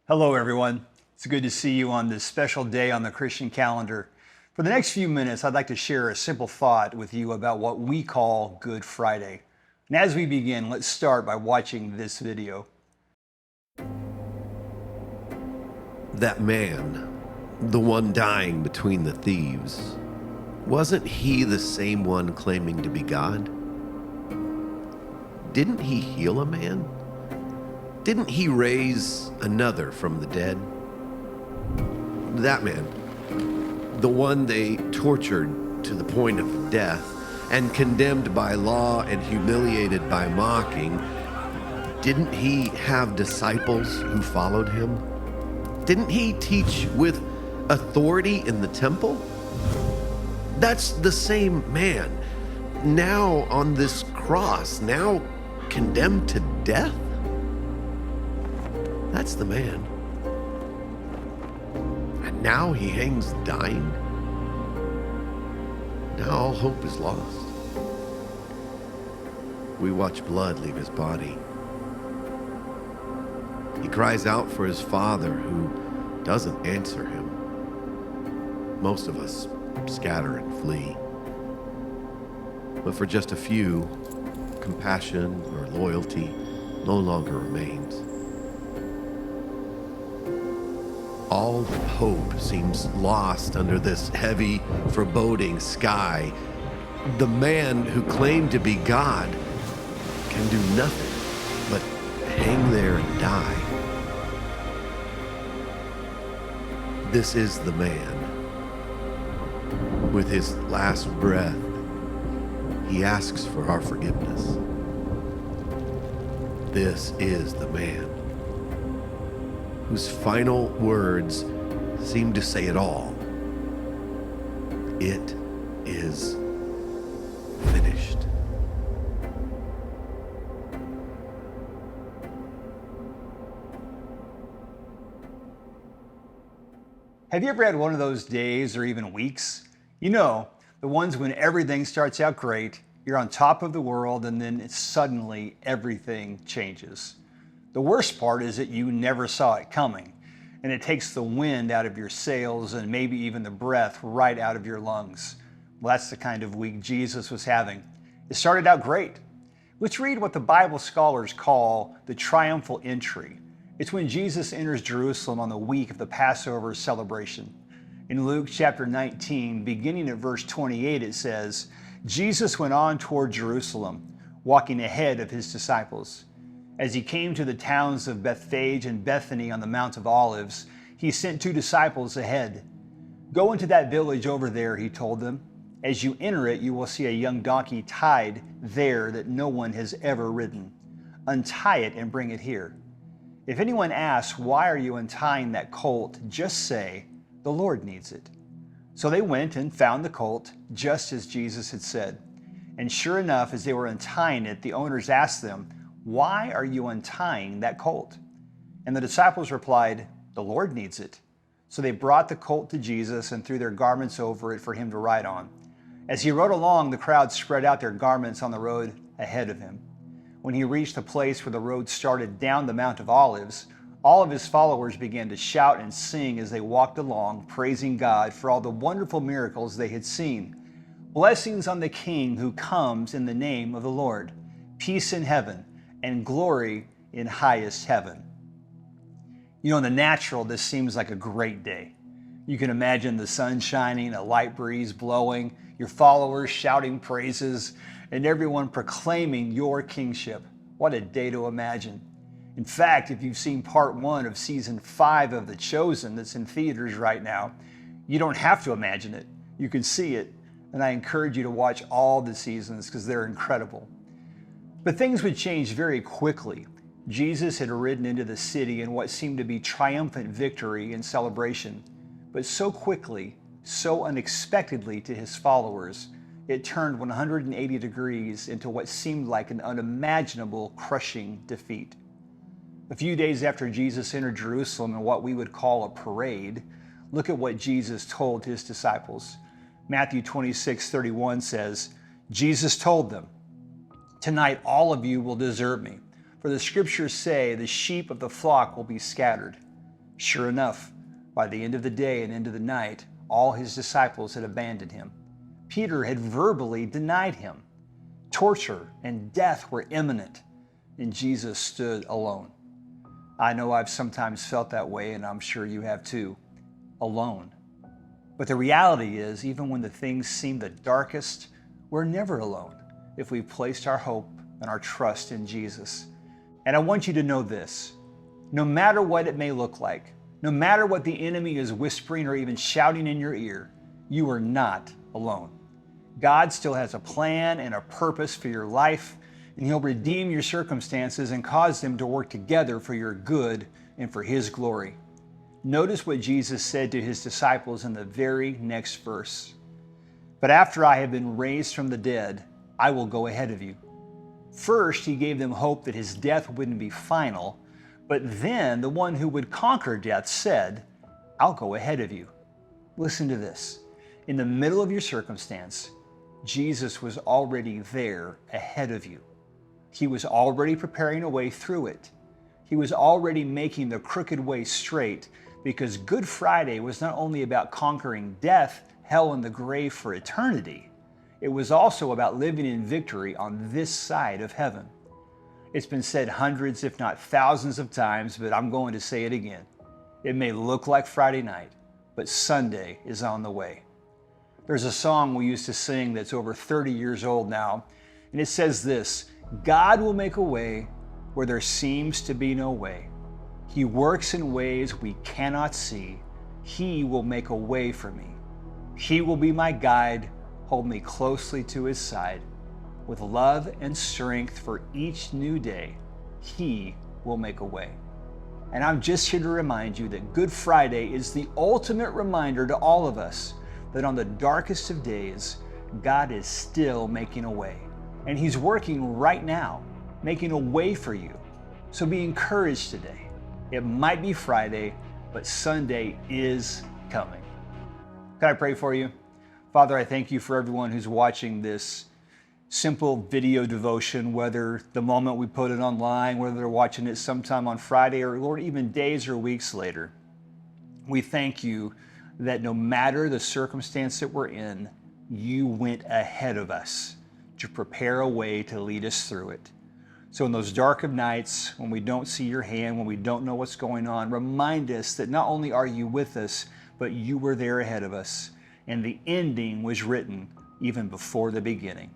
Hello, everyone. It's good to see you on this special day on the Christian calendar. For the next few minutes, I'd like to share a simple thought with you about what we call Good Friday. And as we begin, let's start by watching this video. That man, the one dying between the thieves, wasn't he the same one claiming to be God? Didn't he heal a man? Didn't he raise another from the dead? That man, the one they tortured to the point of death and condemned by law and humiliated by mocking, didn't he have disciples who followed him? Didn't he teach with authority in the temple? That's the same man, now on this cross, now condemned to death. That's the man. And now he hangs dying. Now all hope is lost. We watch blood leave his body. He cries out for his Father, who doesn't answer him. Most of us scatter and flee. But for just a few, compassion or loyalty no longer remains. All hope seems lost under this heavy, foreboding sky. The man who claimed to be God can do nothing but hang there and die. This is the man. With his last breath, he asks for our forgiveness. This is the man whose final words seem to say it all. It is finished. Have you ever had one of those days or even weeks? You know, the ones when everything starts out great, you're on top of the world, and then suddenly everything changes. The worst part is that you never saw it coming, and it takes the wind out of your sails and maybe even the breath right out of your lungs. Well, that's the kind of week Jesus was having. It started out great. Let's read what the Bible scholars call the triumphal entry. It's when Jesus enters Jerusalem on the week of the Passover celebration. In Luke chapter 19, beginning at verse 28, it says, Jesus went on toward Jerusalem, walking ahead of his disciples. As he came to the towns of Bethphage and Bethany on the Mount of Olives, he sent 2 disciples ahead. Go into that village over there, he told them. As you enter it, you will see a young donkey tied there that no one has ever ridden. Untie it and bring it here. If anyone asks, why are you untying that colt, just say, the Lord needs it. So they went and found the colt, just as Jesus had said. And sure enough, as they were untying it, the owners asked them, why are you untying that colt? And the disciples replied, the Lord needs it. So they brought the colt to Jesus and threw their garments over it for him to ride on. As he rode along, the crowd spread out their garments on the road ahead of him. When he reached the place where the road started down the Mount of Olives, all of his followers began to shout and sing as they walked along, praising God for all the wonderful miracles they had seen. Blessings on the King who comes in the name of the Lord. Peace in heaven and glory in highest heaven. You know, in the natural, this seems like a great day. You can imagine the sun shining, a light breeze blowing, your followers shouting praises, and everyone proclaiming your kingship. What a day to imagine. In fact, if you've seen part 1 of season 5 of The Chosen that's in theaters right now, you don't have to imagine it. You can see it, and I encourage you to watch all the seasons because they're incredible. But things would change very quickly. Jesus had ridden into the city in what seemed to be triumphant victory and celebration, but so quickly, so unexpectedly to his followers, it turned 180 degrees into what seemed like an unimaginable, crushing defeat. A few days after Jesus entered Jerusalem in what we would call a parade, look at what Jesus told his disciples. Matthew 26:31 says, Jesus told them, "Tonight all of you will desert me, for the scriptures say the sheep of the flock will be scattered. Sure enough, by the end of the day and into the night, all his disciples had abandoned him. Peter had verbally denied him. Torture and death were imminent, and Jesus stood alone. I know I've sometimes felt that way, and I'm sure you have too, alone. But the reality is, even when the things seem the darkest, we're never alone if we've placed our hope and our trust in Jesus. And I want you to know this: no matter what it may look like, no matter what the enemy is whispering or even shouting in your ear, you are not alone. God still has a plan and a purpose for your life, and He'll redeem your circumstances and cause them to work together for your good and for His glory. Notice what Jesus said to His disciples in the very next verse. But after I have been raised from the dead, I will go ahead of you. First, He gave them hope that His death wouldn't be final, but then the one who would conquer death said, I'll go ahead of you. Listen to this. In the middle of your circumstance, Jesus was already there ahead of you. He was already preparing a way through it. He was already making the crooked way straight, because Good Friday was not only about conquering death, hell, and the grave for eternity. It was also about living in victory on this side of heaven. It's been said hundreds, if not thousands of times, but I'm going to say it again. It may look like Friday night, but Sunday is on the way. There's a song we used to sing that's over 30 years old now, and it says this: God will make a way where there seems to be no way. He works in ways we cannot see. He will make a way for me. He will be my guide, hold me closely to His side. With love and strength for each new day, He will make a way. And I'm just here to remind you that Good Friday is the ultimate reminder to all of us that on the darkest of days, God is still making a way. And He's working right now, making a way for you. So be encouraged today. It might be Friday, but Sunday is coming. Can I pray for you? Father, I thank You for everyone who's watching this simple video devotion, whether the moment we put it online, whether they're watching it sometime on Friday, or Lord, even days or weeks later. We thank You that no matter the circumstance that we're in, You went ahead of us to prepare a way to lead us through it. So in those dark of nights, when we don't see Your hand, when we don't know what's going on, remind us that not only are You with us, but You were there ahead of us, and the ending was written even before the beginning.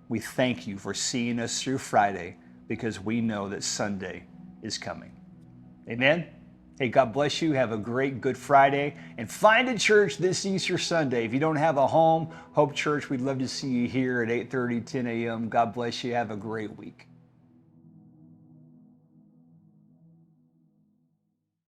We thank You for seeing us through Friday, because we know that Sunday is coming. Amen? Hey, God bless you. Have a great Good Friday. And find a church this Easter Sunday. If you don't have a home, Hope Church, we'd love to see you here at 8:30, 10 a.m. God bless you. Have a great week.